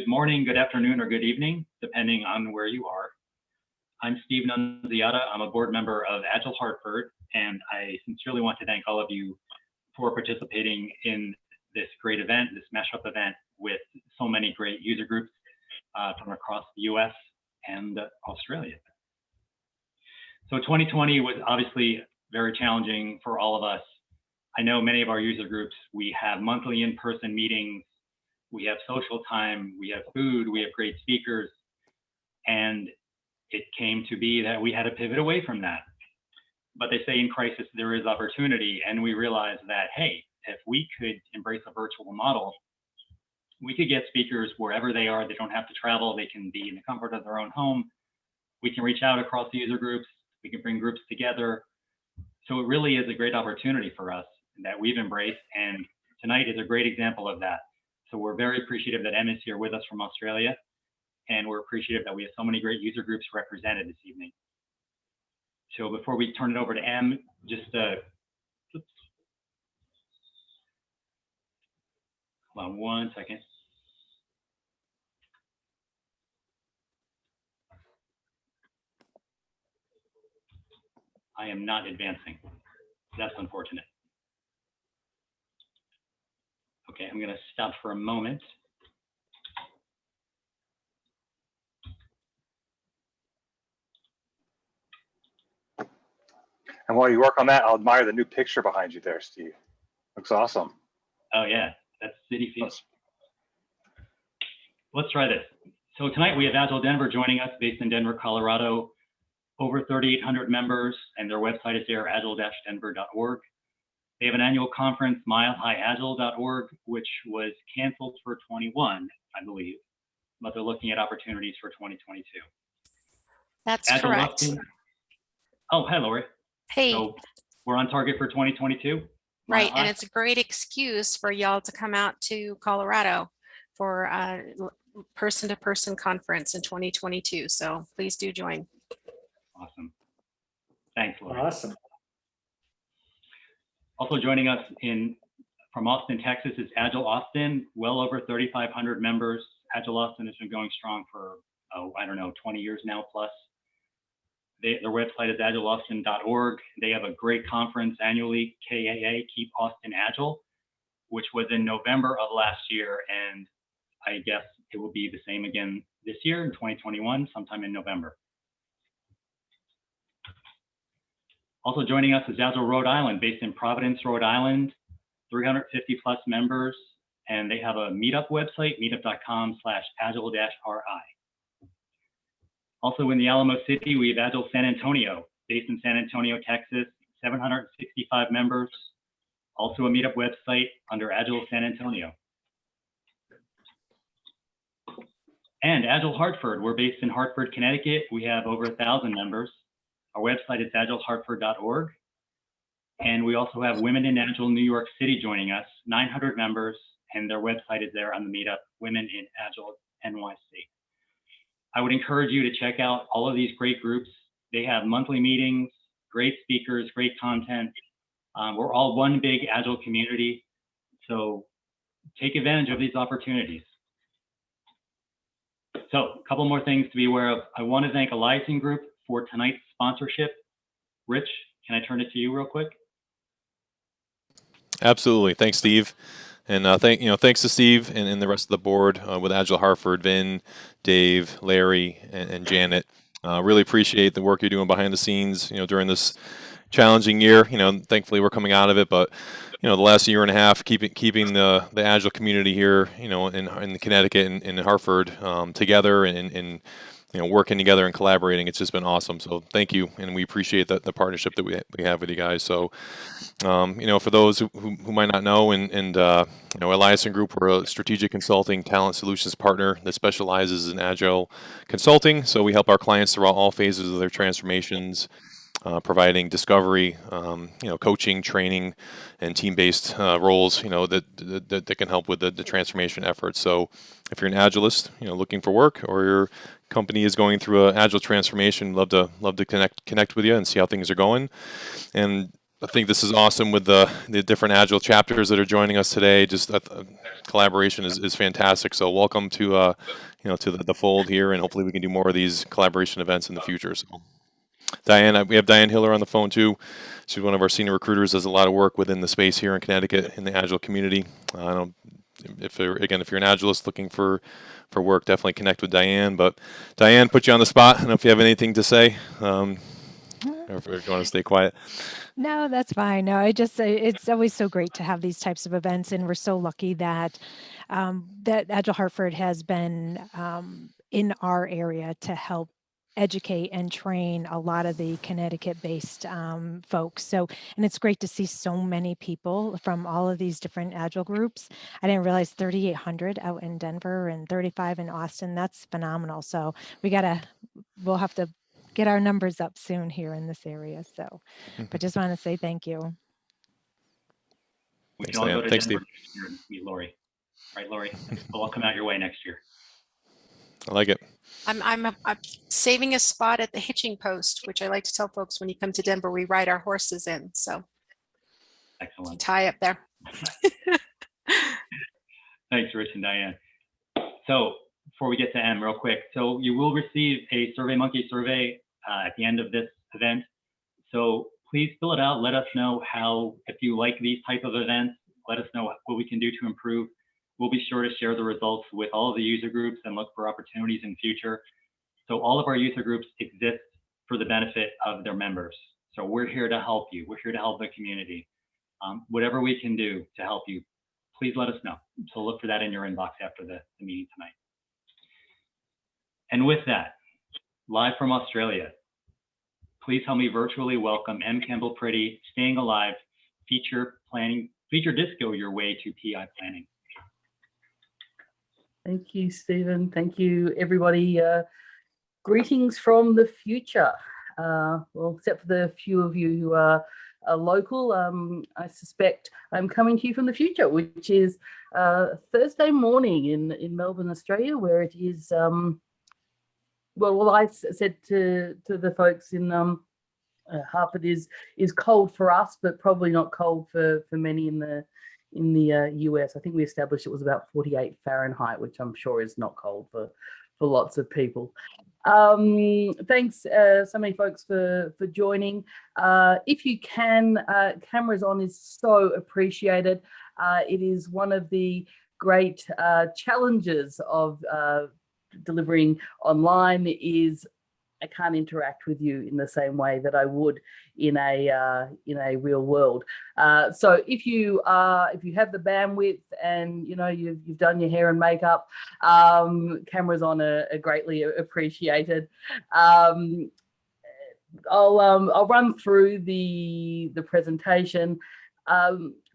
Good morning, good afternoon, or good evening, depending on where you are. I'm Steve Nunziata. I'm a board member of Agile Hartford, and I sincerely want to thank all of you for participating in this great event, this mashup event with so many great user groups from across the US and Australia. So 2020 was obviously very challenging for all of us. I know many of our user groups, we have monthly in-person meetings, we have social time, we have food, we have great speakers, and it came to be that we had to pivot away from that. But they say in crisis, there is opportunity, and we realized that, hey, if we could embrace a virtual model, we could get speakers wherever they are. They don't have to travel. They can be in the comfort of their own home. We can reach out across the user groups. We can bring groups together. So it really is a great opportunity for us that we've embraced, and tonight is a great example of that. So we're very appreciative that Em is here with us from Australia, and we're appreciative that we have so many great user groups represented this evening. So before we turn it over to Em, just hold on one second. I am not advancing. That's unfortunate. Okay, I'm going to stop for a moment. And while you work on that, I'll admire the new picture behind you there, Steve. Looks awesome. Oh yeah, that's City Field. Let's try this. So tonight we have Agile Denver joining us, based in Denver, Colorado. Over 3,800 members, and their website is there, agile-denver.org. They have an annual conference, milehighagile.org, which was canceled for 21, I believe, but they're looking at opportunities for 2022. That's Agile correct. Austin. Oh, hi, Lori. Hey. So we're on target for 2022. Right, and it's a great excuse for y'all to come out to Colorado for a person-to-person conference in 2022. So please do join. Awesome. Thanks, Lori. Awesome. Also joining us from Austin, Texas is Agile Austin, well over 3,500 members. Agile Austin has been going strong for, I don't know, 20 years now plus. Their website is agileaustin.org. They have a great conference annually, KAA, Keep Austin Agile, which was in November of last year. And I guess it will be the same again this year in 2021, sometime in November. Also joining us is Agile Rhode Island, based in Providence, Rhode Island, 350 plus members, and they have a meetup website, meetup.com/agile-ri. Also in the Alamo City, we have Agile San Antonio, based in San Antonio, Texas, 765 members, also a meetup website under Agile San Antonio. And Agile Hartford, we're based in Hartford, Connecticut. We have over 1,000 members. Our website is agilehartford.org. And we also have Women in Agile New York City joining us, 900 members, and their website is there on the meetup, Women in Agile NYC. I would encourage you to check out all of these great groups. They have monthly meetings, great speakers, great content. We're all one big Agile community. So take advantage of these opportunities. So a couple more things to be aware of. I want to thank Alliancing Group for tonight's sponsorship. Rich, can I turn it to you real quick? Absolutely. Thanks, Steve. And thanks to Steve and the rest of the board with Agile Hartford, Vin, Dave, Larry, and Janet. Really appreciate the work you're doing behind the scenes, during this challenging year. Thankfully we're coming out of it, but the last year and a half, keeping the Agile community here, in Connecticut and in Hartford together and working together and collaborating. It's just been awesome. So thank you, and we appreciate the partnership that we have with you guys. So, for those who might not know, Alliancing Group, we're a strategic consulting talent solutions partner that specializes in Agile consulting. So we help our clients throughout all phases of their transformations, providing discovery, coaching, training, and team-based roles, that can help with the transformation efforts. So if you're an Agilist, looking for work, or your company is going through an Agile transformation, love to connect with you and see how things are going. And I think this is awesome with the different Agile chapters that are joining us today. Just collaboration is fantastic. So welcome to to the fold here, and hopefully we can do more of these collaboration events in the future. So Diane, we have Diane Hiller on the phone too. She's one of our senior recruiters, does a lot of work within the space here in Connecticut in the Agile community. I don't if you're an Agilist looking for work, definitely connect with Diane. But Diane, put you on the spot. I don't know if you have anything to say, or if you want to stay quiet. No, that's fine. No, it's always so great to have these types of events, and we're so lucky that that Agile Hartford has been in our area to help educate and train a lot of the Connecticut-based folks. So, and it's great to see so many people from all of these different Agile groups. I didn't realize 3,800 out in Denver and 35 in Austin. That's phenomenal. So we'll have to get our numbers up soon here in this area. So, but just want to say thank you. We Thanks, can all Diane. go to Thanks, Denver Steve. next year and meet Lori. Right, Lori? We'll all come out your way next year. I like it. I'm saving a spot at the hitching post, which I like to tell folks when you come to Denver, we ride our horses in. So Excellent. tie up there. Thanks, Rich and Diane. So before we get to M, real quick, so you will receive a SurveyMonkey survey at the end of this event. So please fill it out. Let us know if you like these type of events, let us know what we can do to improve. We'll be sure to share the results with all of the user groups and look for opportunities in future. So all of our user groups exist for the benefit of their members. So we're here to help you. We're here to help the community. Whatever we can do to help you, please let us know. So look for that in your inbox after the meeting tonight. And with that, live from Australia, please help me virtually welcome M. Campbell Pretty, Staying Alive, feature disco your way to PI planning. Thank you, Stephen. Thank you, everybody. Greetings from the future. Well, except for the few of you who are local, I suspect I'm coming to you from the future, which is Thursday morning in Melbourne, Australia, where it is, well, I said to the folks in Hartford is cold for us, but probably not cold for many in the US. I think we established it was about 48 Fahrenheit, which I'm sure is not cold for lots of people. Thanks so many folks for joining. If you can, cameras on is so appreciated. It is one of the great challenges of delivering online is I can't interact with you in the same way that I would in a real world. So if you have the bandwidth and you've done your hair and makeup, cameras on are greatly appreciated. I'll run through the presentation.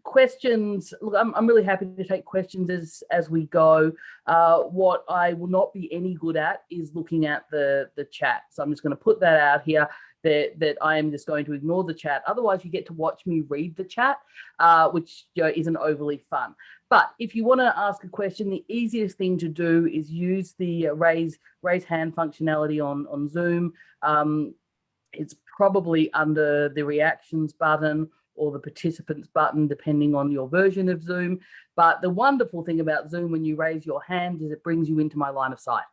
Questions. Look, I'm really happy to take questions as we go. What I will not be any good at is looking at the chat. So I'm just going to put that out here that I am just going to ignore the chat. Otherwise, you get to watch me read the chat, which isn't overly fun. But if you want to ask a question, the easiest thing to do is use the raise hand functionality on Zoom. It's probably under the reactions button or the participants button, depending on your version of Zoom. But the wonderful thing about Zoom when you raise your hand is it brings you into my line of sight.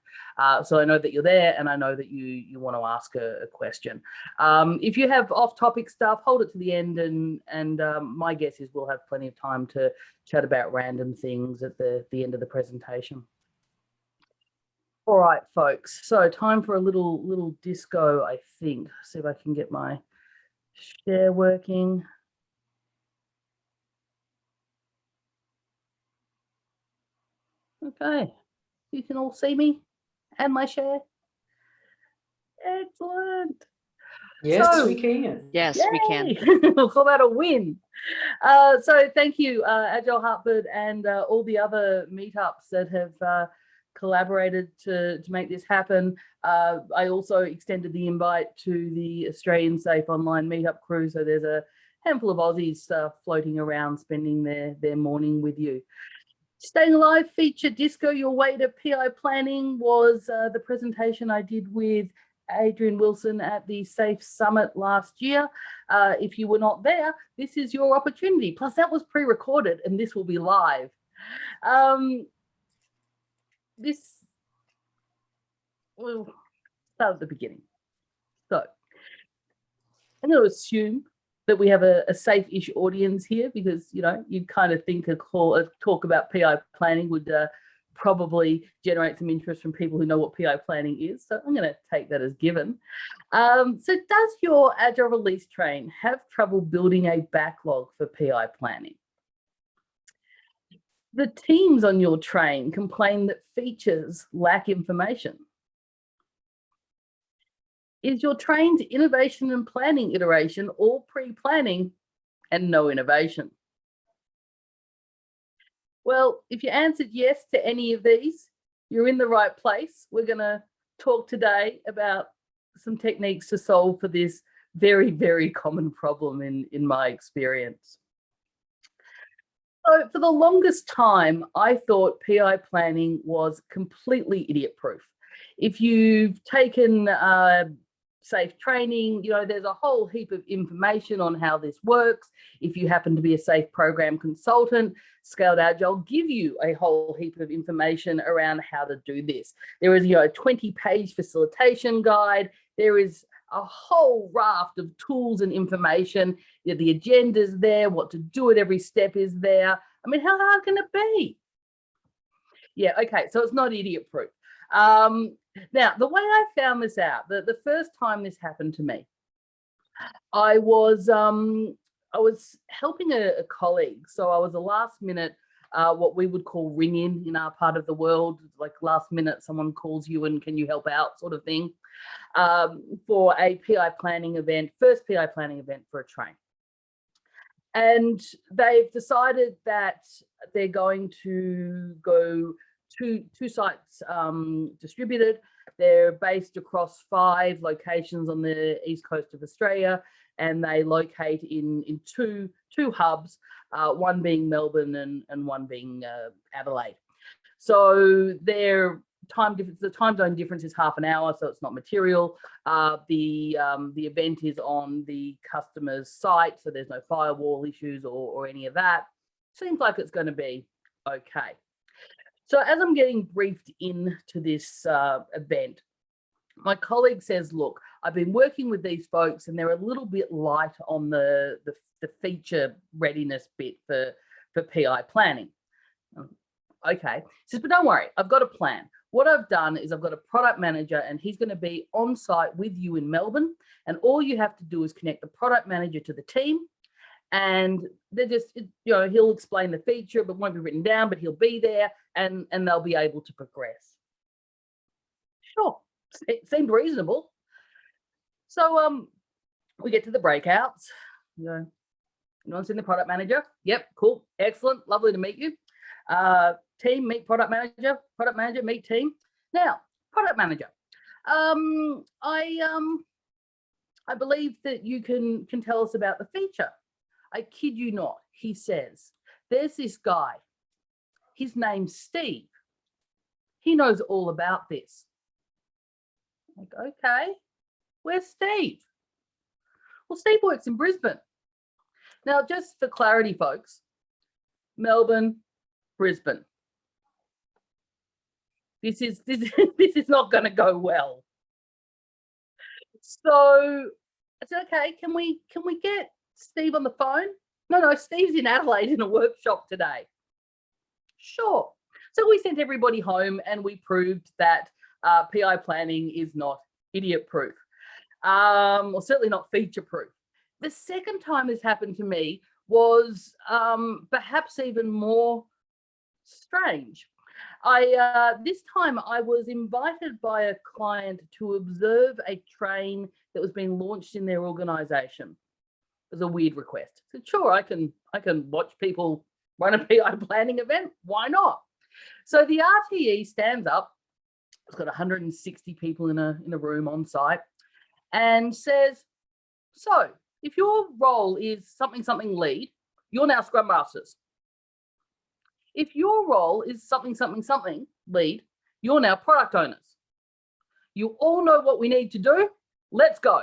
So I know that you're there and I know that you want to ask a question. If you have off-topic stuff, hold it to the end, and my guess is we'll have plenty of time to chat about random things at the end of the presentation. All right, folks, so time for a little disco, I think. See if I can get my share working. Okay, you can all see me and my share. Excellent. Yes, we can. Yes, Yay! we can. We'll call that a win. So thank you, Agile Hartford and all the other meetups that have collaborated to make this happen. I also extended the invite to the Australian Safe Online Meetup crew. So there's a handful of Aussies floating around spending their morning with you. Staying Alive feature Disco Your Way to PI Planning was the presentation I did with Adrian Wilson at the SAFE Summit last year. If you were not there, this is your opportunity. Plus, that was pre-recorded and this will be live. We'll start at the beginning. So I'm going to assume that we have a safe-ish audience here because, you know, you'd kind of think a talk about PI planning would probably generate some interest from people who know what PI planning is. So I'm going to take that as given. So does your Agile release train have trouble building a backlog for PI planning? The teams on your train complain that features lack information. Is your train's innovation and planning iteration all pre-planning and no innovation? Well, if you answered yes to any of these, you're in the right place. We're going to talk today about some techniques to solve for this very, very common problem in my experience. So for the longest time, I thought PI planning was completely idiot-proof. If you've taken SAFE training, you know, there's a whole heap of information on how this works. If you happen to be a SAFE program consultant, Scaled Agile give you a whole heap of information around how to do this. There is, you know, a 20-page facilitation guide. There is a whole raft of tools and information. You know, the agenda's there, what to do at every step is there. I mean, how hard can it be? Yeah, okay, so it's not idiot-proof. Now, the way I found this out, the first time this happened to me, I was helping a colleague. So I was a last minute, what we would call ring in our part of the world, like last minute someone calls you and can you help out sort of thing, for a PI planning event, first PI planning event for a train. And they've decided that they're going to go two sites distributed. They're based across 5 locations on the east coast of Australia, and they locate in two hubs, one being Melbourne and one being Adelaide. So their the time zone difference is half an hour, so it's not material. The event is on the customer's site, so there's no firewall issues or any of that. Seems like it's going to be okay. So as I'm getting briefed into this event, my colleague says, look, I've been working with these folks and they're a little bit light on the feature readiness bit for PI planning. Okay, he says, but don't worry, I've got a plan. What I've done is I've got a product manager and he's going to be on site with you in Melbourne. And all you have to do is connect the product manager to the team. And they're just, you know, he'll explain the feature, but won't be written down, but he'll be there and they'll be able to progress. Sure, it seemed reasonable. So we get to the breakouts. You know, anyone seen the product manager? Yep, cool, excellent, lovely to meet you. Team, meet product manager, meet team. Now, product manager. I believe that you can tell us about the feature. I kid you not, he says, there's this guy, his name's Steve. He knows all about this. Like, okay, where's Steve? Well, Steve works in Brisbane. Now, just for clarity, folks, Melbourne, Brisbane. This is not going to go well. So I said, okay, can we get Steve on the phone? No, Steve's in Adelaide in a workshop today. Sure. So we sent everybody home and we proved that PI planning is not idiot-proof, or certainly not feature-proof. The second time this happened to me was perhaps even more strange. This time I was invited by a client to observe a train that was being launched in their organization. It was a weird request. I said, sure, I can watch people run a PI planning event. Why not? So the RTE stands up. It's got 160 people in a room on site and says, so if your role is something lead, you're now Scrum Masters. If your role is something lead, you're now product owners. You all know what we need to do. Let's go.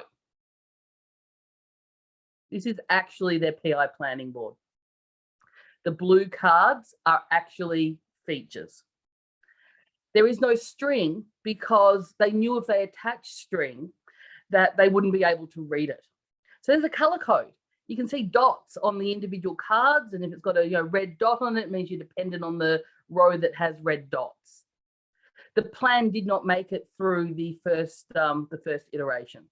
This is actually their PI planning board. The blue cards are actually features. There is no string because they knew if they attached string that they wouldn't be able to read it. So there's a color code. You can see dots on the individual cards, and if it's got a red dot on it, it means you're dependent on the row that has red dots. The plan did not make it through the first iteration.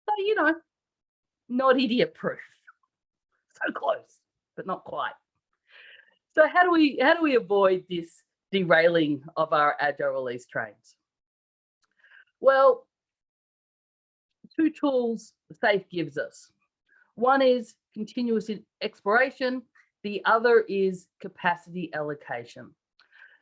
So, not idiot proof. So close, but not quite. So how do we avoid this derailing of our agile release trains? Well, two tools SAFe gives us. One is continuous exploration. The other is capacity allocation.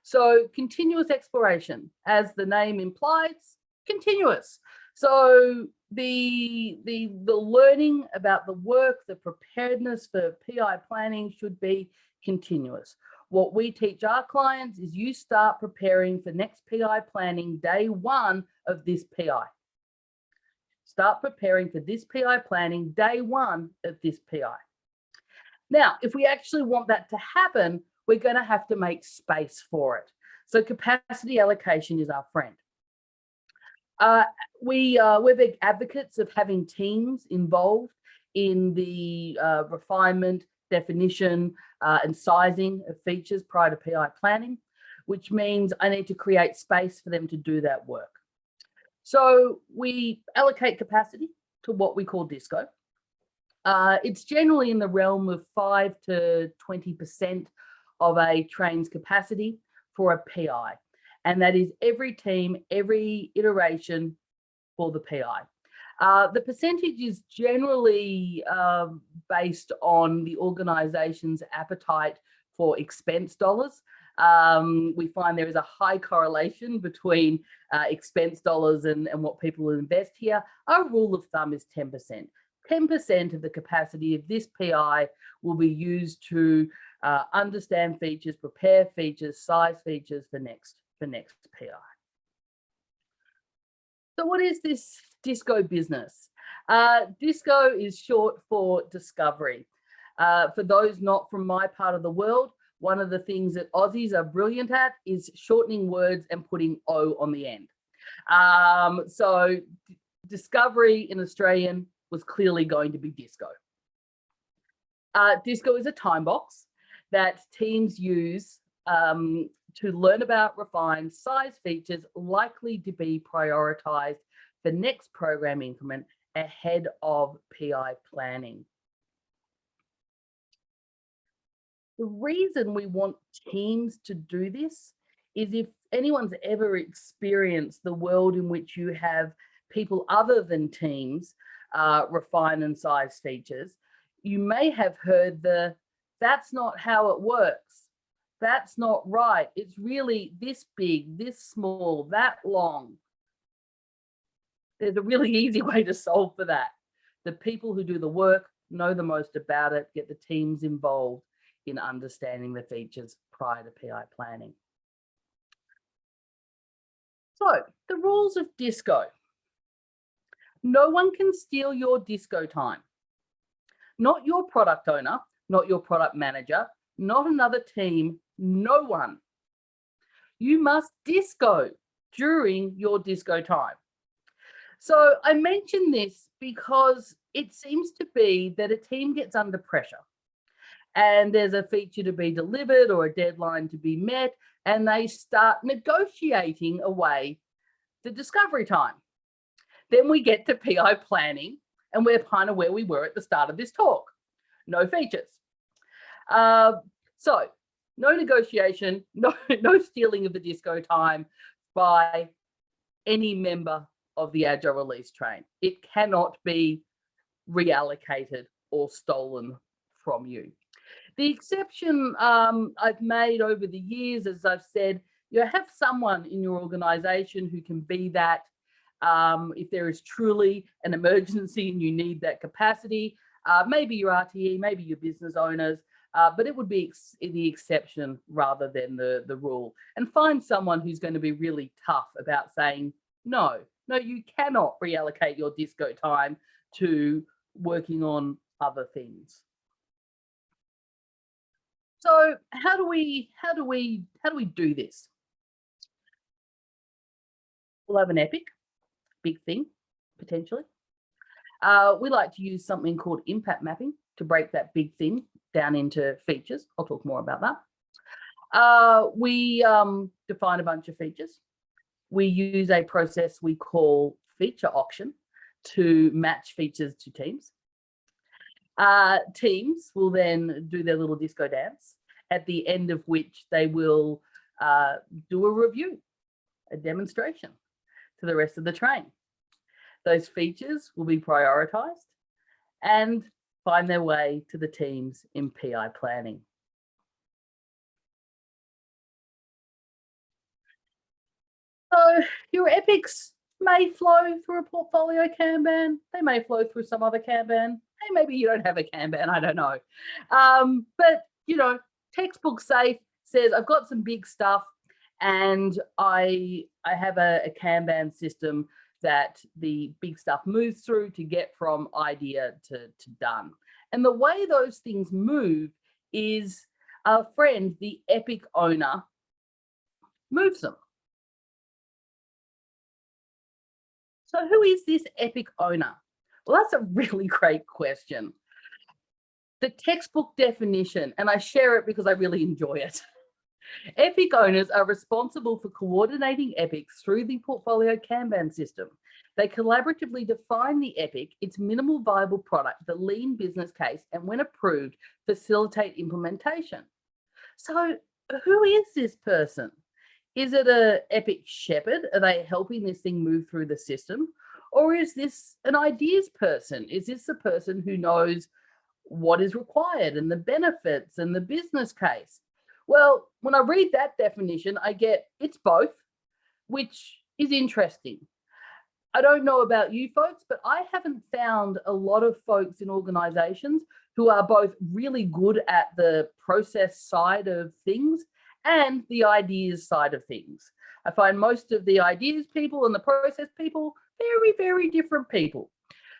So continuous exploration, as the name implies, continuous. So the learning about the work, the preparedness for PI planning should be continuous. What we teach our clients is you start preparing for next PI planning day one of this PI. Start preparing for this PI planning day one of this PI. Now, if we actually want that to happen, we're going to have to make space for it. So capacity allocation is our friend. We're big advocates of having teams involved in the refinement, definition, and sizing of features prior to PI planning, which means I need to create space for them to do that work. So we allocate capacity to what we call DISCO. It's generally in the realm of 5 to 20% of a train's capacity for a PI. And that is every team, every iteration for the PI. The percentage is generally based on the organization's appetite for expense dollars. We find there is a high correlation between expense dollars and what people invest here. Our rule of thumb is 10%. 10% of the capacity of this PI will be used to understand features, prepare features, size features for next PI. So what is this DISCO business? DISCO is short for discovery. For those not from my part of the world, one of the things that Aussies are brilliant at is shortening words and putting O on the end. So discovery in Australian was clearly going to be DISCO. DISCO is a time box that teams use to learn about, refine, size features likely to be prioritized for next program increment ahead of PI planning. The reason we want teams to do this is if anyone's ever experienced the world in which you have people other than teams refine and size features, you may have heard that's not how it works. That's not right. It's really this big, this small, that long. There's a really easy way to solve for that. The people who do the work know the most about it, get the teams involved in understanding the features prior to PI planning. So the rules of DISCO. No one can steal your DISCO time. Not your product owner, not your product manager, not another team, no one. You must DISCO during your DISCO time. So I mention this because it seems to be that a team gets under pressure and there's a feature to be delivered or a deadline to be met, and they start negotiating away the discovery time. Then we get to PI planning and we're kind of where we were at the start of this talk. No features. So no negotiation, no stealing of the DISCO time by any member of the Agile release train. It cannot be reallocated or stolen from you. The exception I've made over the years, as I've said, you have someone in your organization who can be that if there is truly an emergency and you need that capacity, maybe your RTE, maybe your business owners, but it would be the exception rather than the rule. And find someone who's going to be really tough about saying, No, you cannot reallocate your disco time to working on other things. So how do we do this? We'll have an epic, big thing, potentially. We like to use something called impact mapping to break that big thing down into features. I'll talk more about that. We define a bunch of features. We use a process we call feature auction to match features to teams. Teams will then do their little disco dance, at the end of which they will do a review, a demonstration to the rest of the train. Those features will be prioritized and find their way to the teams in PI planning. So your epics may flow through a portfolio Kanban. They may flow through some other Kanban. Hey, maybe you don't have a Kanban, I don't know. But, you know, textbook safe says I've got some big stuff and I have a Kanban system that the big stuff moves through to get from idea to done. And the way those things move is our friend, the epic owner, moves them. So who is this epic owner? Well, that's a really great question. The textbook definition, and I share it because I really enjoy it. Epic owners are responsible for coordinating epics through the portfolio Kanban system. They collaboratively define the epic, its minimal viable product, the lean business case, and when approved, facilitate implementation. So who is this person? Is it an epic shepherd? Are they helping this thing move through the system? Or is this an ideas person? Is this the person who knows what is required and the benefits and the business case? Well, when I read that definition, I get it's both, which is interesting. I don't know about you folks, but I haven't found a lot of folks in organizations who are both really good at the process side of things and the ideas side of things. I find most of the ideas people and the process people very, very different people.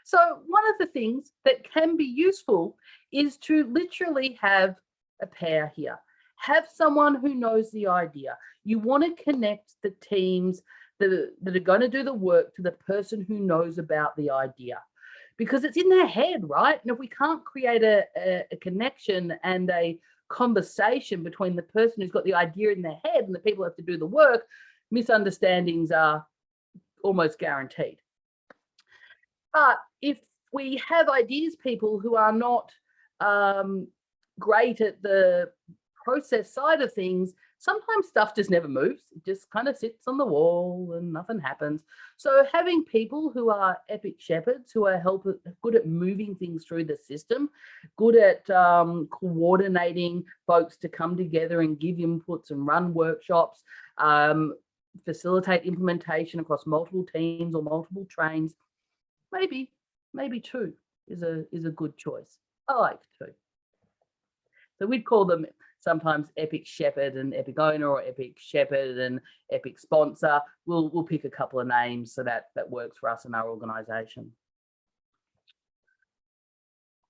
So one of the things that can be useful is to literally have a pair here. Have someone who knows the idea. You want to connect the teams that are going to do the work to the person who knows about the idea, because it's in their head, right? And if we can't create a connection and a conversation between the person who's got the idea in their head and the people who have to do the work, misunderstandings are almost guaranteed. But if we have ideas people who are not great at the process side of things, sometimes stuff just never moves. It just kind of sits on the wall and nothing happens. So having people who are epic shepherds, who are good at moving things through the system, good at coordinating folks to come together and give inputs and run workshops, facilitate implementation across multiple teams or multiple trains, maybe two is a good choice. I like two. So we'd call them sometimes epic shepherd and epic owner, or epic shepherd and epic sponsor. We'll pick a couple of names so that works for us in our organization.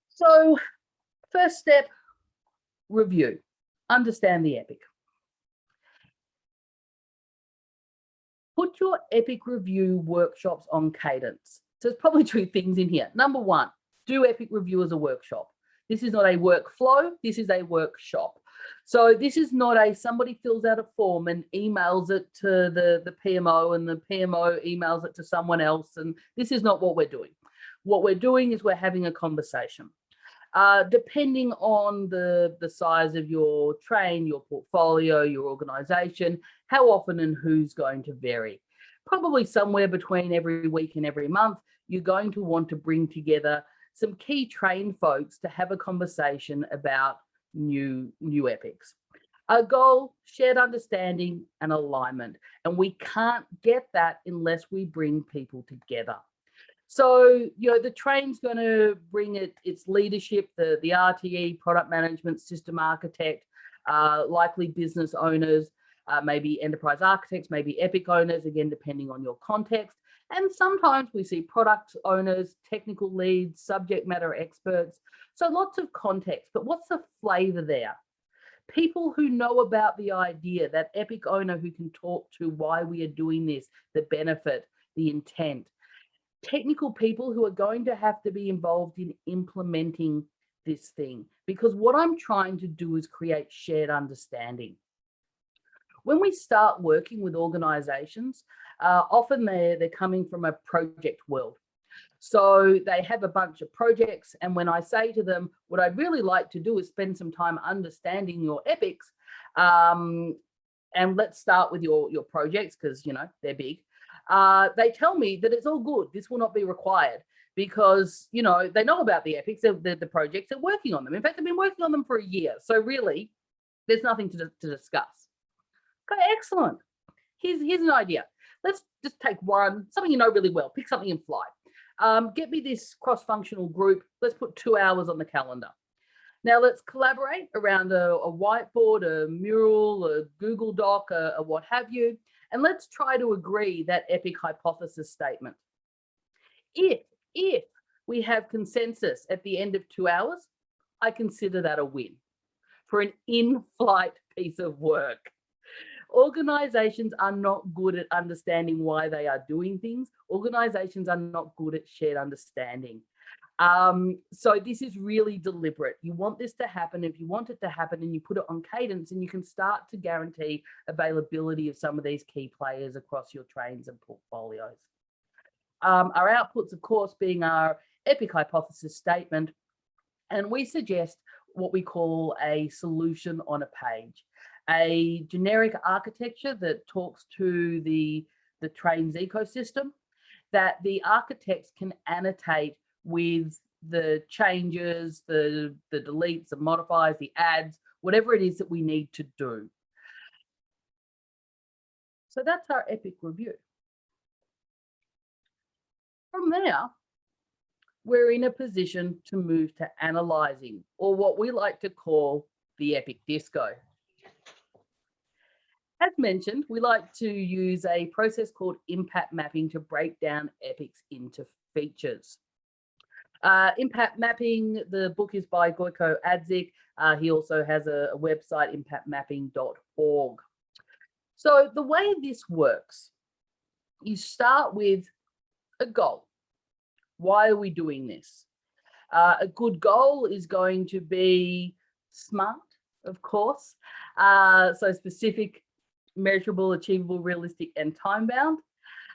So first step, review. Understand the epic. Put your epic review workshops on cadence. So there's probably two things in here. Number one, do epic review as a workshop. This is not a workflow, this is a workshop. So this is not somebody fills out a form and emails it to the PMO and the PMO emails it to someone else. And this is not what we're doing. What we're doing is we're having a conversation. Depending on the size of your train, your portfolio, your organization, how often and who's going to vary. Probably somewhere between every week and every month, you're going to want to bring together some key train folks to have a conversation about new epics. Our goal, shared understanding and alignment. And we can't get that unless we bring people together. So, the train's going to bring its leadership, the RTE, product management, system architect, likely business owners. maybe enterprise architects, maybe epic owners, again, depending on your context. And sometimes we see product owners, technical leads, subject matter experts. So lots of context, but what's the flavor there? People who know about the idea, that epic owner who can talk to why we are doing this, the benefit, the intent. Technical people who are going to have to be involved in implementing this thing, because what I'm trying to do is create shared understanding. When we start working with organizations, often they're coming from a project world. So they have a bunch of projects, and when I say to them, what I'd really like to do is spend some time understanding your epics, and let's start with your projects, because you know they're big. They tell me that it's all good. This will not be required because you know they know about the epics, the projects, they're working on them. In fact, they've been working on them for a year. So really, there's nothing to discuss. Okay, excellent. Here's an idea. Let's just take something you know really well. Pick something in flight. Get me this cross-functional group. Let's put 2 hours on the calendar. Now let's collaborate around a whiteboard, a mural, a Google Doc, a what have you, and let's try to agree that epic hypothesis statement. If we have consensus at the end of 2 hours, I consider that a win for an in-flight piece of work. Organizations are not good at understanding why they are doing things. Organizations are not good at shared understanding. So this is really deliberate. You want this to happen. If you want it to happen and you put it on cadence, and you can start to guarantee availability of some of these key players across your trains and portfolios. Our outputs, of course, being our epic hypothesis statement. And we suggest what we call a solution on a page. A generic architecture that talks to the trains ecosystem, that the architects can annotate with the changes, the deletes, the modifiers, the adds, whatever it is that we need to do. So that's our epic review. From there, we're in a position to move to analyzing, or what we like to call the epic disco. As mentioned, we like to use a process called impact mapping to break down epics into features. Impact mapping, the book is by Gojko Adzik. He also has a website, impactmapping.org. So the way this works, you start with a goal. Why are we doing this? A good goal is going to be SMART, of course. So specific, measurable, achievable, realistic, and time-bound.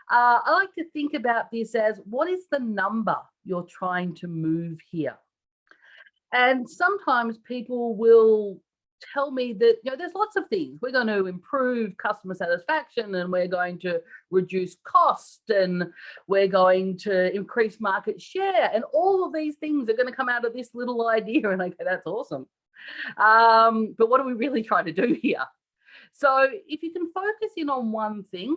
I like to think about this as, what is the number you're trying to move here? And sometimes people will tell me that, you know, there's lots of things. We're going to improve customer satisfaction, and we're going to reduce cost, and we're going to increase market share. And all of these things are going to come out of this little idea. And I go, that's awesome. But what are we really trying to do here? So if you can focus in on one thing,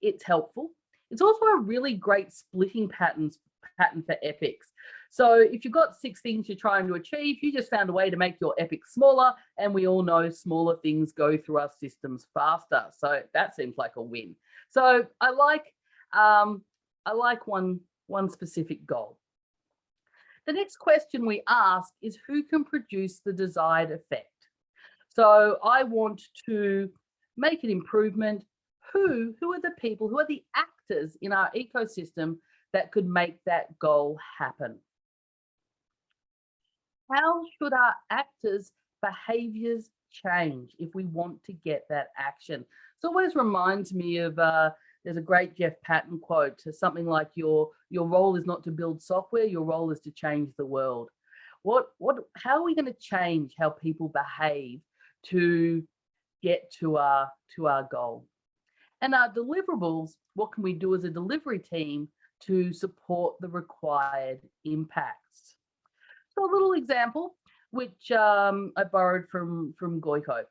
it's helpful. It's also a really great splitting pattern for epics. So if you've got 6 things you're trying to achieve, you just found a way to make your epic smaller, and we all know smaller things go through our systems faster. So that seems like a win. So I like one specific goal. The next question we ask is, who can produce the desired effect? So I want to make an improvement. Who are the people, who are the actors in our ecosystem that could make that goal happen? How should our actors' behaviors change if we want to get that action? It always reminds me of, there's a great Jeff Patton quote, something like, your role is not to build software, your role is to change the world. How are we going to change how people behave to get to our goal? And our deliverables, what can we do as a delivery team to support the required impacts? So a little example, which I borrowed from Gojko.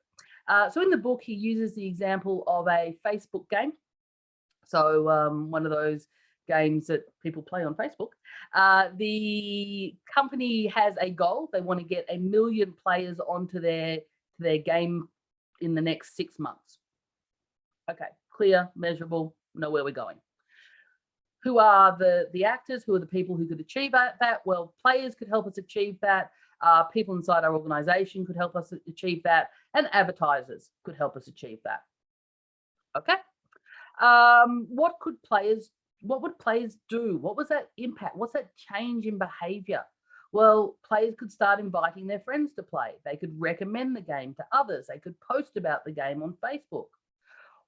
So in the book, he uses the example of a Facebook game. So one of those games that people play on Facebook. The company has a goal. They want to get 1 million players onto their game in the next 6 months. Okay, clear, measurable, know where we're going. Who are the actors? Who are the people who could achieve that? Well, players could help us achieve that. People inside our organization could help us achieve that. And advertisers could help us achieve that. Okay. What would players do? What was that impact? What's that change in behavior? Well, players could start inviting their friends to play. They could recommend the game to others. They could post about the game on Facebook.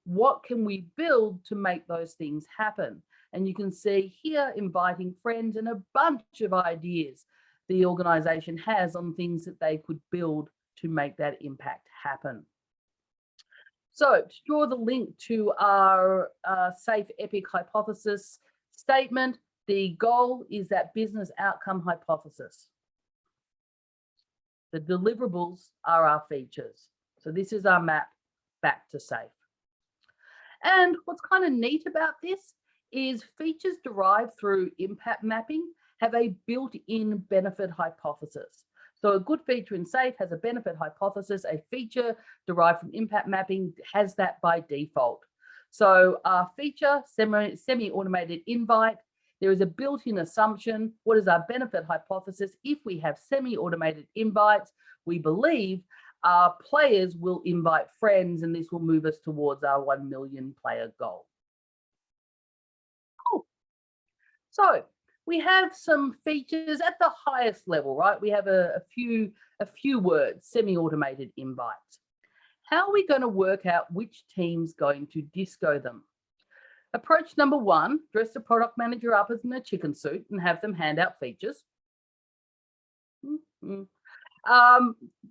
What can we build to make those things happen? And you can see here inviting friends and a bunch of ideas the organization has on things that they could build to make that impact happen. So to draw the link to our safe epic hypothesis statement, the goal is that business outcome hypothesis. The deliverables are our features. So this is our map back to safe. And what's kind of neat about this is features derived through impact mapping have a built-in benefit hypothesis. So a good feature in SAFE has a benefit hypothesis. A feature derived from impact mapping has that by default. So our feature, semi-automated invite, there is a built-in assumption. What is our benefit hypothesis? If we have semi-automated invites, we believe our players will invite friends, and this will move us towards our 1 million player goal. Cool. So we have some features at the highest level, right? We have a few words, semi-automated invites. How are we going to work out which team's going to disco them? Approach number one, dress the product manager up as in a chicken suit and have them hand out features.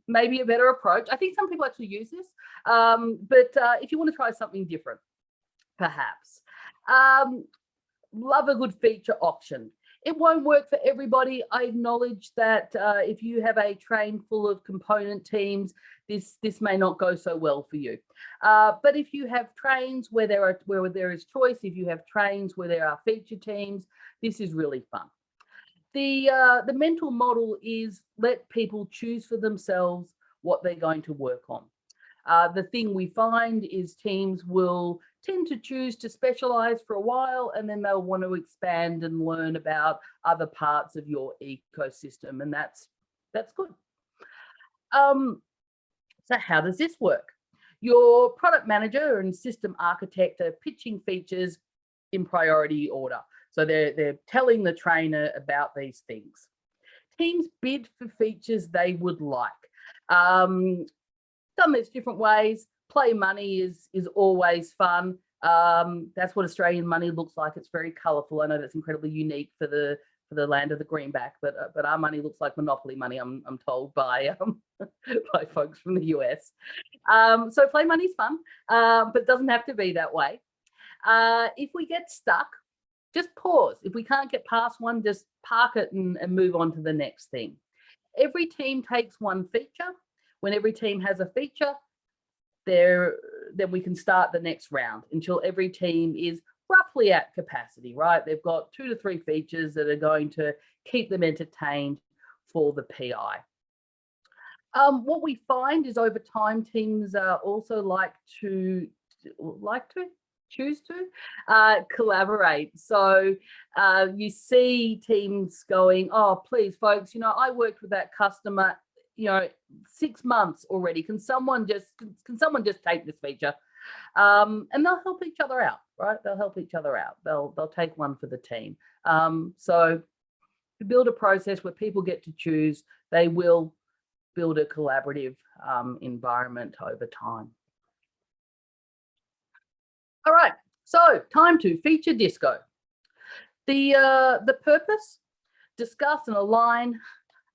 Maybe a better approach. I think some people actually use this, but if you want to try something different, perhaps. Love a good feature auction. It won't work for everybody. I acknowledge that if you have a train full of component teams, this may not go so well for you. But if you have trains where there is choice, if you have trains where there are feature teams, this is really fun. The mental model is let people choose for themselves what they're going to work on. The thing we find is teams will tend to choose to specialize for a while, and then they'll want to expand and learn about other parts of your ecosystem, and that's good. So how does this work? Your product manager and system architect are pitching features in priority order. So they're telling the trainer about these things. Teams bid for features they would like. Done this different ways. Play money is always fun. That's what Australian money looks like. It's very colourful. I know that's incredibly unique for the land of the greenback, but our money looks like Monopoly money. I'm told by by folks from the US. So play money's fun, but it doesn't have to be that way. If we get stuck, just pause. If we can't get past one, just park it and move on to the next thing. Every team takes one feature. When every team has a feature, then we can start the next round until every team is roughly at capacity, right? They've got 2 to 3 features that are going to keep them entertained for the PI. What we find is over time, teams also choose to collaborate. So you see teams going, oh, please, folks, I worked with that customer 6 months already. Can someone just take this feature? And they'll help each other out, right? They'll help each other out. They'll take one for the team. So to build a process where people get to choose, they will build a collaborative environment over time. All right, so time to feature disco. The purpose, discuss and align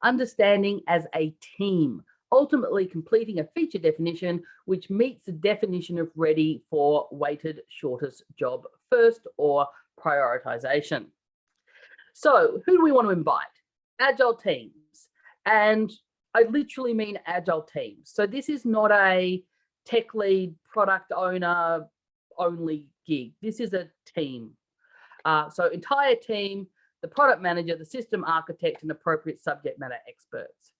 understanding as a team, ultimately completing a feature definition which meets the definition of ready for weighted shortest job first or prioritization. So who do we want to invite? Agile teams. And I literally mean agile teams. So this is not a tech lead, product owner only gig. This is a team. So entire team, the product manager, the system architect, and appropriate subject matter experts.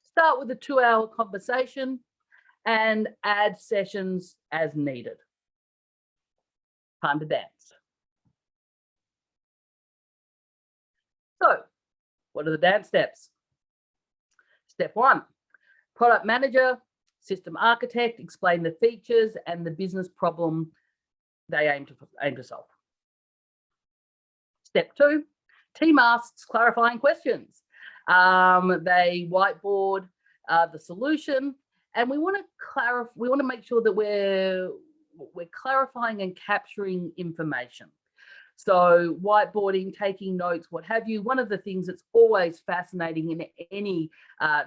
Start with a 2-hour conversation and add sessions as needed. Time to dance. So, what are the dance steps? Step 1, product manager, system architect, explain the features and the business problem they aim to solve. Step 2, team asks clarifying questions. They whiteboard the solution, and we want to make sure that we're clarifying and capturing information. So whiteboarding, taking notes, what have you. One of the things that's always fascinating in any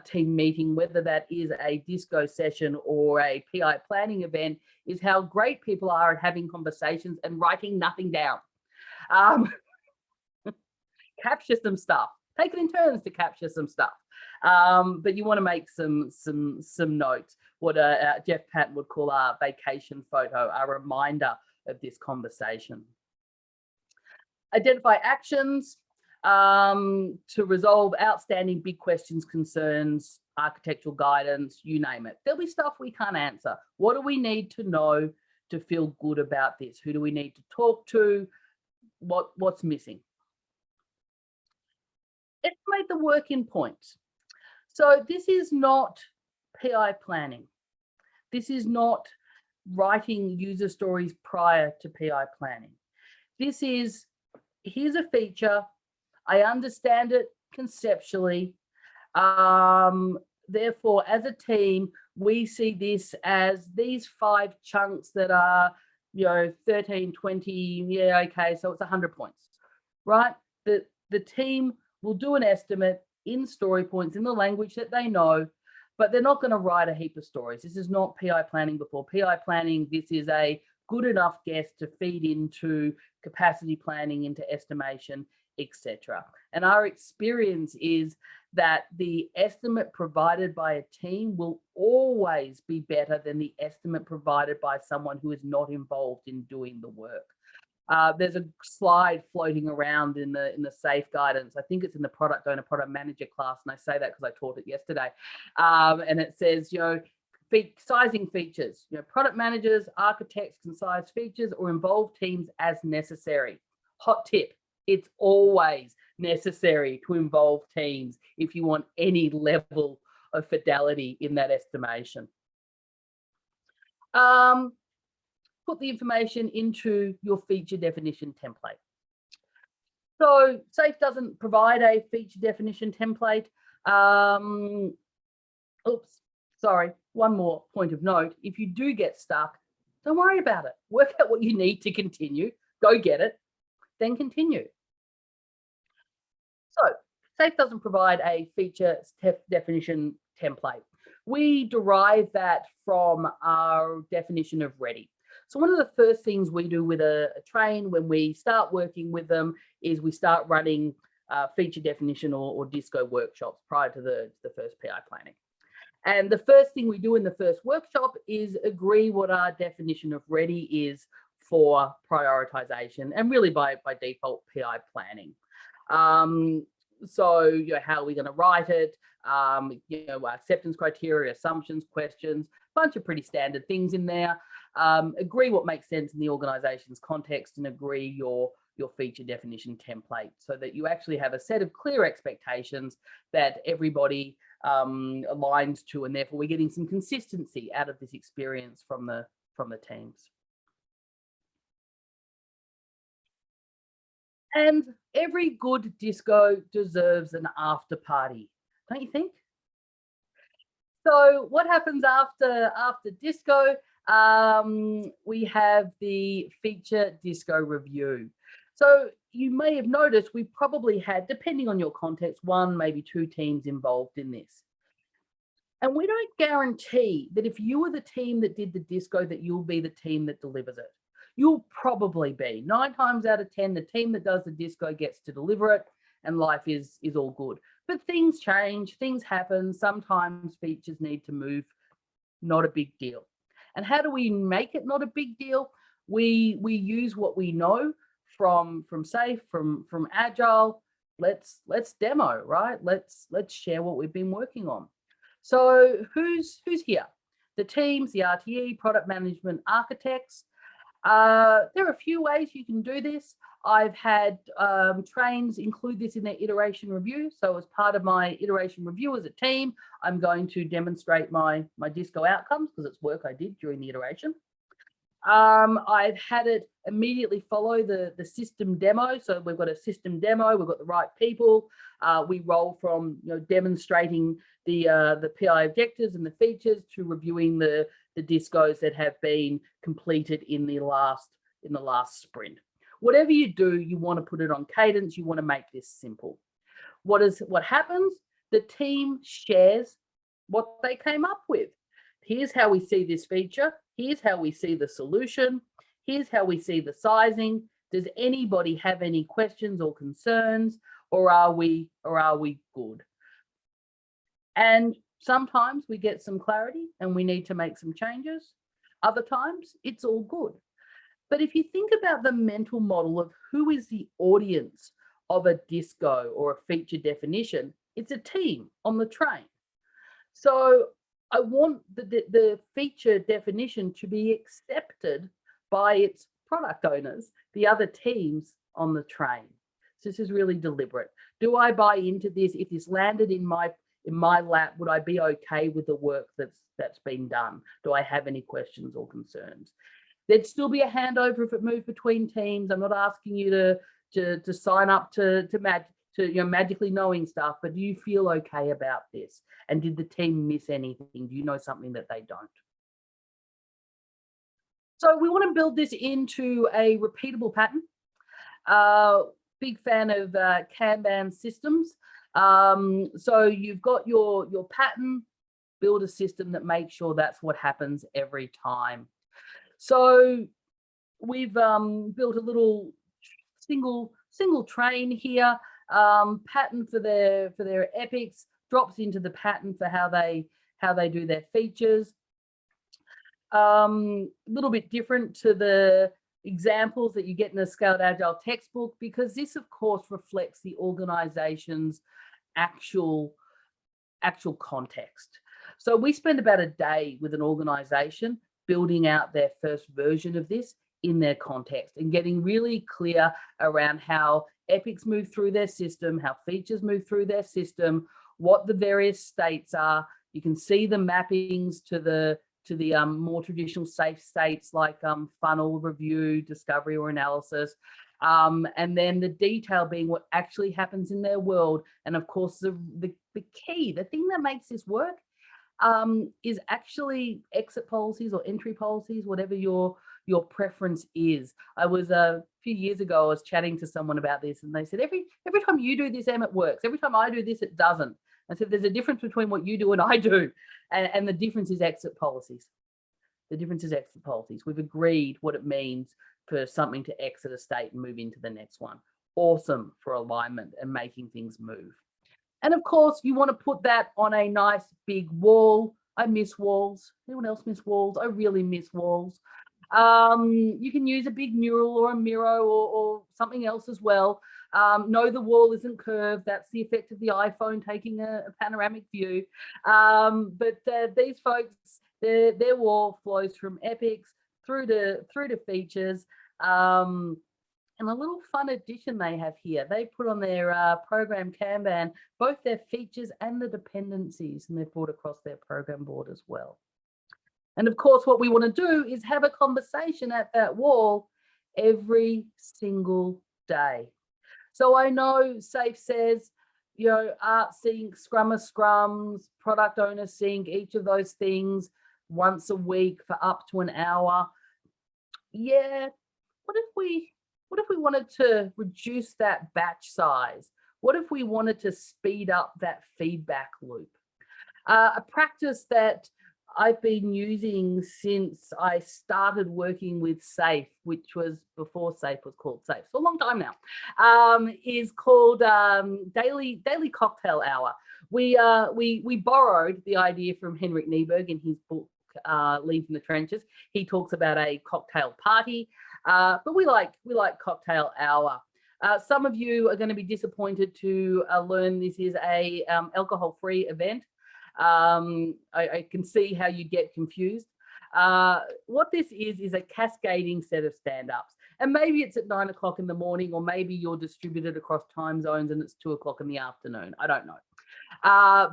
team meeting, whether that is a disco session or a PI planning event, is how great people are at having conversations and writing nothing down. Capture some stuff. Take it in turns to capture some stuff. But you want to make some notes, what Jeff Patton would call a vacation photo, a reminder of this conversation. Identify actions to resolve outstanding big questions, concerns, architectural guidance, you name it. There'll be stuff we can't answer. What do we need to know to feel good about this? Who do we need to talk to? What's missing? Estimate the working points. So this is not PI planning. This is not writing user stories prior to PI planning. This is, here's a feature, I understand it conceptually. Therefore, as a team, we see this as these 5 chunks that are, 13, 20, yeah, okay, so it's 100 points, right? The team will do an estimate in story points in the language that they know, but they're not going to write a heap of stories. This is not PI planning before PI planning. This is a good enough guess to feed into capacity planning, into estimation, etc. And our experience is that the estimate provided by a team will always be better than the estimate provided by someone who is not involved in doing the work. There's a slide floating around in the SAFE guidance. I think it's in the product owner, product manager class, and I say that because I taught it yesterday. And it says, sizing features. Product managers, architects can size features or involve teams as necessary. Hot tip: it's always necessary to involve teams if you want any level of fidelity in that estimation. Put the information into your feature definition template. So SAFE doesn't provide a feature definition template. Oops, sorry, one more point of note. If you do get stuck, don't worry about it. Work out what you need to continue, go get it, then continue. So SAFE doesn't provide a feature definition template. We derive that from our definition of ready. So one of the first things we do with a train when we start working with them is we start running feature definition or disco workshops prior to the first PI planning. And the first thing we do in the first workshop is agree what our definition of ready is for prioritization and really by default PI planning. So how are we going to write it? Acceptance criteria, assumptions, questions, a bunch of pretty standard things in there. Agree what makes sense in the organization's context and agree your feature definition template so that you actually have a set of clear expectations that everybody aligns to, and therefore we're getting some consistency out of this experience from the teams. And every good disco deserves an after party, don't you think? So what happens after disco? We have the feature disco review. So you may have noticed we probably had, depending on your context, 1, maybe 2 teams involved in this. And we don't guarantee that if you were the team that did the disco that you'll be the team that delivers it. You'll probably be 9 times out of 10, the team that does the disco gets to deliver it and life is all good. But things change, things happen. Sometimes features need to move, not a big deal. And how do we make it not a big deal? We use what we know from SAFE, from Agile. Let's demo, right? Let's share what we've been working on. So who's here? The teams, the RTE, product management, architects. There are a few ways you can do this. I've had trains include this in their iteration review. So as part of my iteration review as a team, I'm going to demonstrate my DISCO outcomes because it's work I did during the iteration. I've had it immediately follow the system demo. So we've got a system demo, we've got the right people. We roll from demonstrating the PI objectives and the features to reviewing the DISCOs that have been completed in the last sprint. Whatever you do, you want to put it on cadence. You want to make this simple. What happens? The team shares what they came up with. Here's how we see this feature. Here's how we see the solution. Here's how we see the sizing. Does anybody have any questions or concerns, or are we good? And sometimes we get some clarity and we need to make some changes. Other times it's all good. But if you think about the mental model of who is the audience of a DISCO or a feature definition, it's a team on the train. So I want the feature definition to be accepted by its product owners, the other teams on the train. So this is really deliberate. Do I buy into this? If this landed in my lap, would I be okay with the work that's been done? Do I have any questions or concerns? There'd still be a handover if it moved between teams. I'm not asking you to sign up to magically knowing stuff, but do you feel okay about this? And did the team miss anything? Do you know something that they don't? So we want to build this into a repeatable pattern. Big fan of Kanban systems. So you've got your pattern, build a system that makes sure that's what happens every time. So we've built a little single train here. Pattern for their epics drops into the pattern for how they do their features. A little bit different to the examples that you get in a Scaled Agile textbook, because this of course reflects the organization's actual context. So we spend about a day with an organization building out their first version of this in their context and getting really clear around how epics move through their system, how features move through their system, what the various states are. You can see the mappings to the more traditional safe states like funnel, review, discovery, or analysis. And then the detail being what actually happens in their world. And of course, the key, the thing that makes this work is actually exit policies or entry policies, whatever your preference is. I was a few years ago, I was chatting to someone about this and they said, every time you do this, Em, it works. Every time I do this, it doesn't. I said, there's a difference between what you do and I do. And the difference is exit policies. The difference is exit policies. We've agreed what it means for something to exit a state and move into the next one. Awesome for alignment and making things move. And of course, you want to put that on a nice big wall. I miss walls. Anyone else miss walls? I really miss walls. You can use a big mural or a mirror or something else as well. No, the wall isn't curved. That's the effect of the iPhone taking a panoramic view. But these folks, their wall flows from epics through to features. And a little fun addition they have here, they put on their program Kanban, both their features and the dependencies, and they've brought across their program board as well. And of course, what we want to do is have a conversation at that wall every single day. So I know SAFE says, art sync, scrum of scrums, product owner sync, each of those things once a week for up to an hour. Yeah, what if we wanted to reduce that batch size? What if we wanted to speed up that feedback loop? A practice that I've been using since I started working with SAFE, which was before SAFE was called SAFE, so a long time now, is called daily cocktail hour. We borrowed the idea from Henrik Nieberg in his book, Leaving the Trenches. He talks about a cocktail party. But we like cocktail hour. Some of you are going to be disappointed to learn this is a alcohol-free event. I can see how you get confused. What this is a cascading set of stand-ups. And maybe it's at 9 o'clock in the morning, or maybe you're distributed across time zones and it's 2 o'clock in the afternoon. I don't know.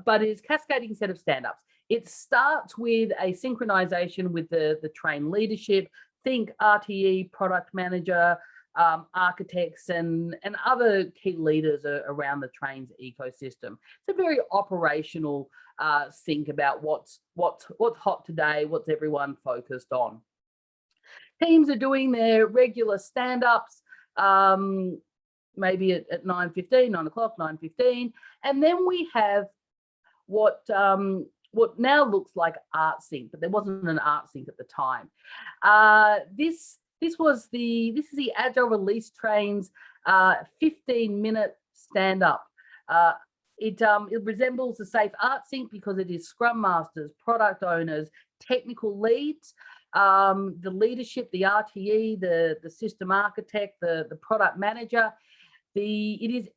But it's cascading set of stand-ups. It starts with a synchronization with the train leadership. Think RTE, product manager, architects, and other key leaders around the train's ecosystem. It's a very operational think about what's hot today, what's everyone focused on. Teams are doing their regular stand-ups, maybe at 9:15, 9 o'clock, 9:15, and then we have what now looks like Art Sync, but there wasn't an Art Sync at the time. This is the Agile Release Train's 15-minute stand-up. It resembles the Safe Art Sync because it is Scrum Masters, product owners, technical leads, the leadership, the RTE, the system architect, the product manager. It is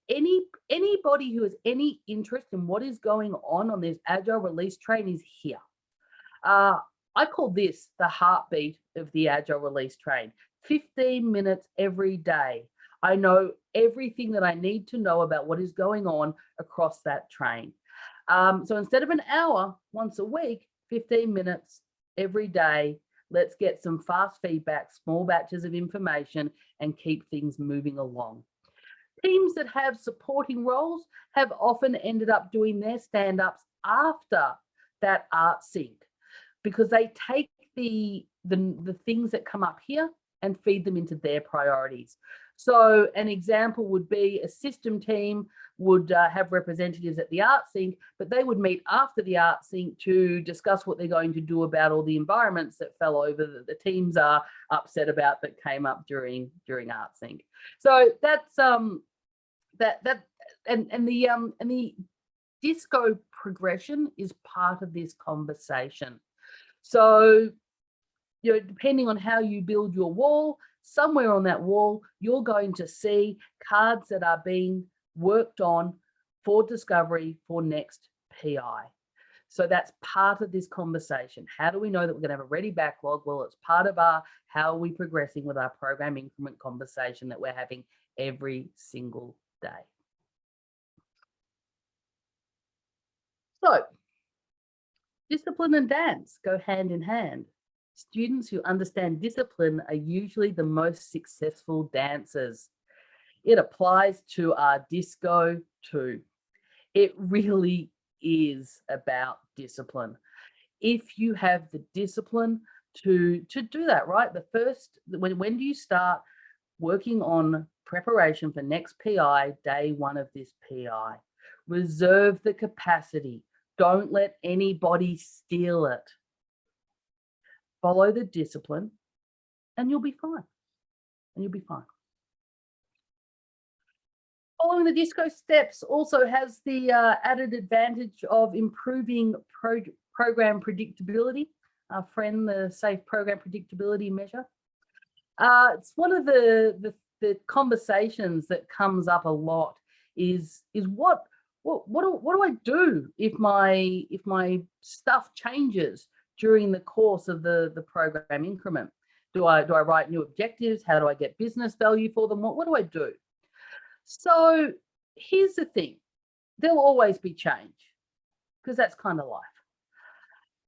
anybody who has any interest in what is going on this Agile Release Train is here. I call this the heartbeat of the Agile Release Train. 15 minutes every day. I know everything that I need to know about what is going on across that train. So instead of an hour once a week, 15 minutes every day. Let's get some fast feedback, small batches of information, and keep things moving along. Teams that have supporting roles have often ended up doing their stand-ups after that Art Sync, because they take the things that come up here and feed them into their priorities. So an example would be a system team would have representatives at the Art Sync, but they would meet after the Art Sync to discuss what they're going to do about all the environments that fell over that the teams are upset about that came up during Art Sync. So that's and the disco progression is part of this conversation. So, you know, depending on how you build your wall, somewhere on that wall, you're going to see cards that are being worked on for discovery for next PI. So that's part of this conversation. How do we know that we're going to have a ready backlog? Well, it's part of our how are we progressing with our program increment conversation that we're having every single day. So discipline and dance go hand in hand. Students who understand discipline are usually the most successful dancers. It applies to our disco too. It really is about discipline. If you have the discipline to do that, right? When do you start working on preparation for next PI, day one of this PI? Reserve the capacity. Don't let anybody steal it. Follow the discipline and you'll be fine. Following the disco steps also has the added advantage of improving program predictability. Our friend, the SAFe program predictability measure. It's one of the conversations that comes up a lot is what do I do if my stuff changes during the course of the program increment? Do I write new objectives? How do I get business value for them? What do I do? So here's the thing. There'll always be change because that's kind of life.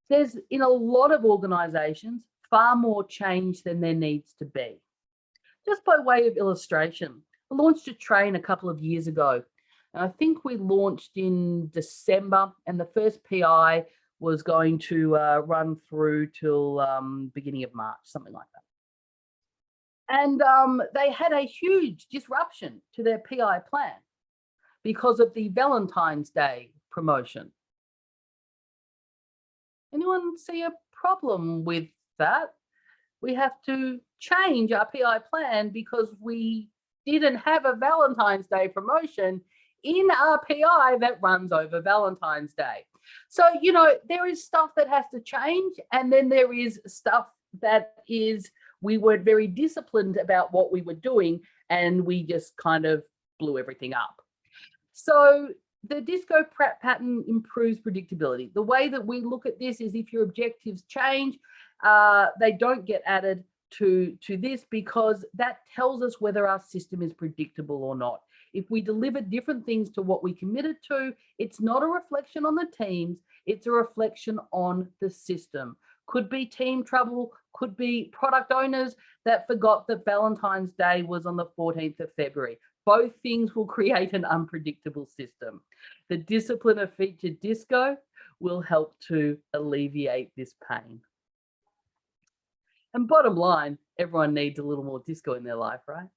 There's, in a lot of organizations, far more change than there needs to be. Just by way of illustration, I launched a train a couple of years ago. And I think we launched in December, and the first PI was going to run through till beginning of March, something like that. And they had a huge disruption to their PI plan because of the Valentine's Day promotion. Anyone see a problem with that? We have to change our PI plan because we didn't have a Valentine's Day promotion in our PI that runs over Valentine's Day. So, you know, there is stuff that has to change, and then there is stuff that is, we weren't very disciplined about what we were doing, and we just kind of blew everything up. So the disco pattern improves predictability. The way that we look at this is if your objectives change, they don't get added to this because that tells us whether our system is predictable or not. If we deliver different things to what we committed to, it's not a reflection on the teams, it's a reflection on the system. Could be team trouble, could be product owners that forgot that Valentine's Day was on the 14th of February. Both things will create an unpredictable system. The discipline of featured disco will help to alleviate this pain. And bottom line, everyone needs a little more disco in their life, right?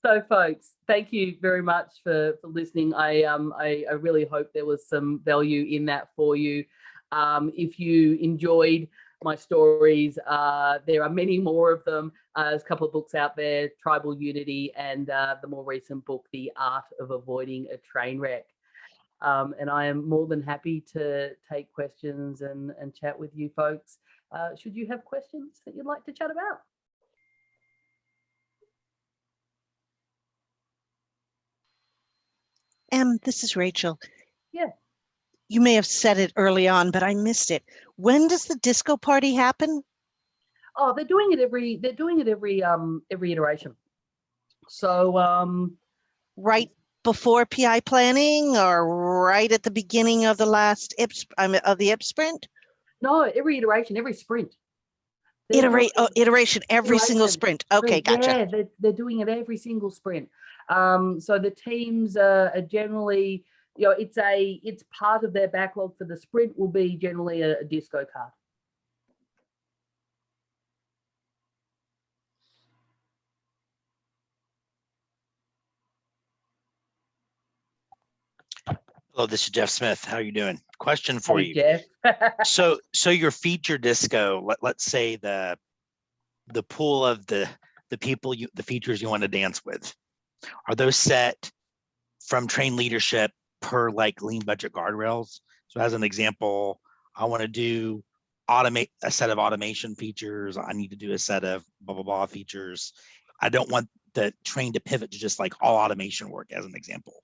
So folks, thank you very much for listening. I really hope there was some value in that for you. If you enjoyed my stories, there are many more of them. There's a couple of books out there, Tribal Unity, and the more recent book, The Art of Avoiding a Train Wreck. And I am more than happy to take questions and chat with you folks. Should you have questions that you'd like to chat about? This is Rachel. Yeah. You may have said it early on, but I missed it. When does the disco party happen? Oh, they're doing it every iteration. So right before PI planning or right at the beginning of the last of the IP sprint? No, every iteration, every sprint. Iteration, every single sprint. Okay, gotcha. Yeah, they're doing it every single sprint. So the teams are generally, it's part of their backlog for the sprint will be generally a disco card. Hello, this is Jeff Smith. How are you doing? Question for you. Jeff. So your feature disco, let's say the pool of the people, the features you want to dance with, are those set from train leadership per like lean budget guardrails? So as an example, I want to automate a set of automation features. I need to do a set of blah, blah, blah features. I don't want the train to pivot to just like all automation work as an example.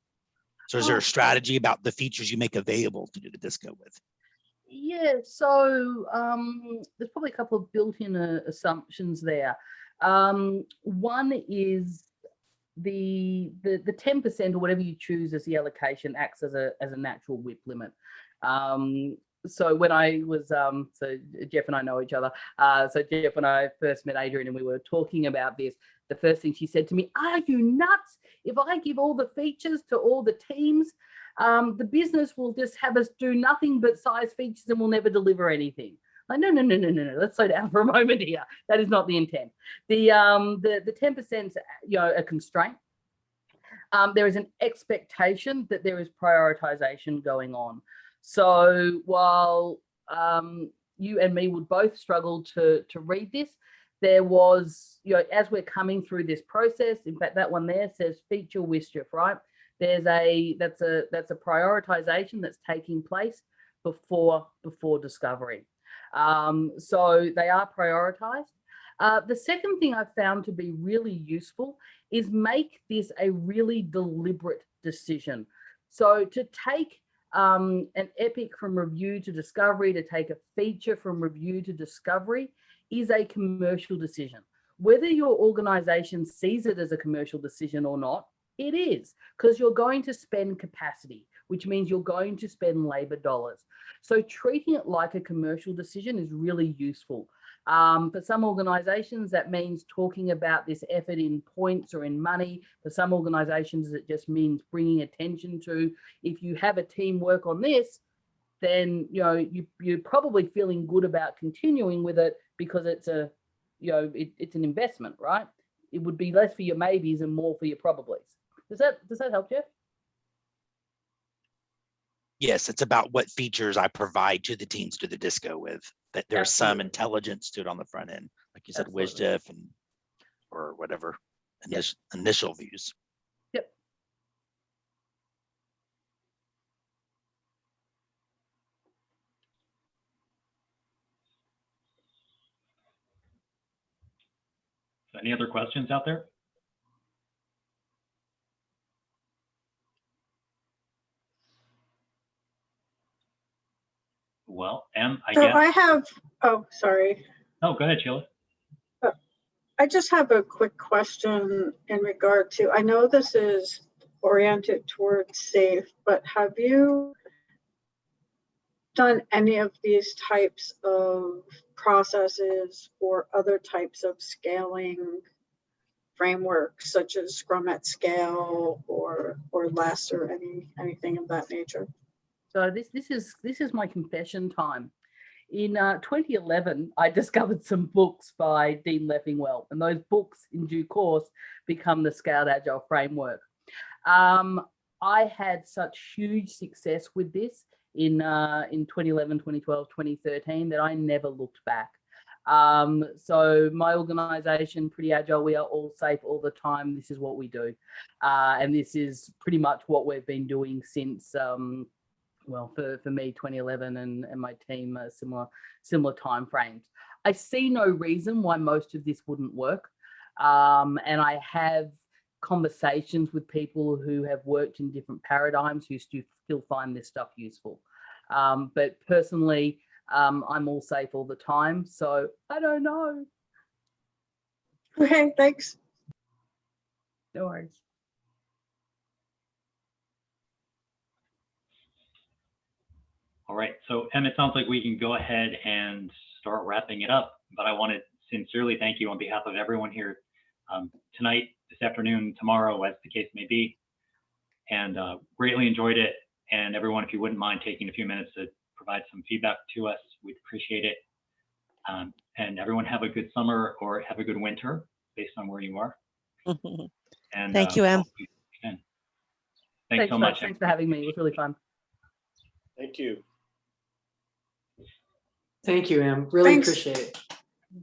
So is there a strategy about the features you make available to do the disco with? Yeah, so there's probably a couple of built-in assumptions there. One is the 10% or whatever you choose as the allocation acts as a natural WIP limit. So when I was, so Jeff and I know each other. So Jeff and I first met Adrian and we were talking about this. The first thing she said to me, "Are you nuts? If I give all the features to all the teams, the business will just have us do nothing but size features and we'll never deliver anything." Like, no. Let's slow down for a moment here. That is not the intent. The 10% is, a constraint. There is an expectation that there is prioritization going on. So while you and me would both struggle to read this, there was, as we're coming through this process, in fact, that one there says feature mischief, right? That's a prioritization that's taking place before discovery. So they are prioritized. The second thing I've found to be really useful is make this a really deliberate decision. So to take an epic from review to discovery, to take a feature from review to discovery is a commercial decision. Whether your organization sees it as a commercial decision or not, it is, because you're going to spend capacity, which means you're going to spend labor dollars. So treating it like a commercial decision is really useful. For some organizations, that means talking about this effort in points or in money. For some organizations, it just means bringing attention to, if you have a team work on this, then you're probably feeling good about continuing with it because it's it's an investment, right? It would be less for your maybes and more for your probablys. Does that help, Jeff? Yes, it's about what features I provide to the teams to the disco with. That there's some intelligence to it on the front end, like you said, WSDIF or whatever initial views. Yep. Any other questions out there? Well, Em, I So guess. I have, oh, sorry. Oh, go ahead, Sheila. I just have a quick question in regard to, I know this is oriented towards safe, but have you done any of these types of processes or other types of scaling frameworks such as Scrum at Scale or less or anything of that nature? So this is my confession time. In 2011, I discovered some books by Dean Leffingwell, and those books in due course become the Scaled Agile framework. I had such huge success with this in 2011, 2012, 2013 that I never looked back. So my organization, Pretty Agile, we are all safe all the time. This is what we do. And this is pretty much what we've been doing since, well, for me, 2011 and my team, similar time frames. I see no reason why most of this wouldn't work. And I have conversations with people who have worked in different paradigms who still find this stuff useful. But personally, I'm all safe all the time, so I don't know. Okay, thanks. No worries. All right, so Em, it sounds like we can go ahead and start wrapping it up, but I want to sincerely thank you on behalf of everyone here tonight, this afternoon, tomorrow, as the case may be, and greatly enjoyed it. And everyone, if you wouldn't mind taking a few minutes to provide some feedback to us, we'd appreciate it. And everyone have a good summer or have a good winter based on where you are. And Thank you, Em. Thanks so much. Thanks for having me. It was really fun. Thank you. Thank you, Em. Really Thanks. appreciate it.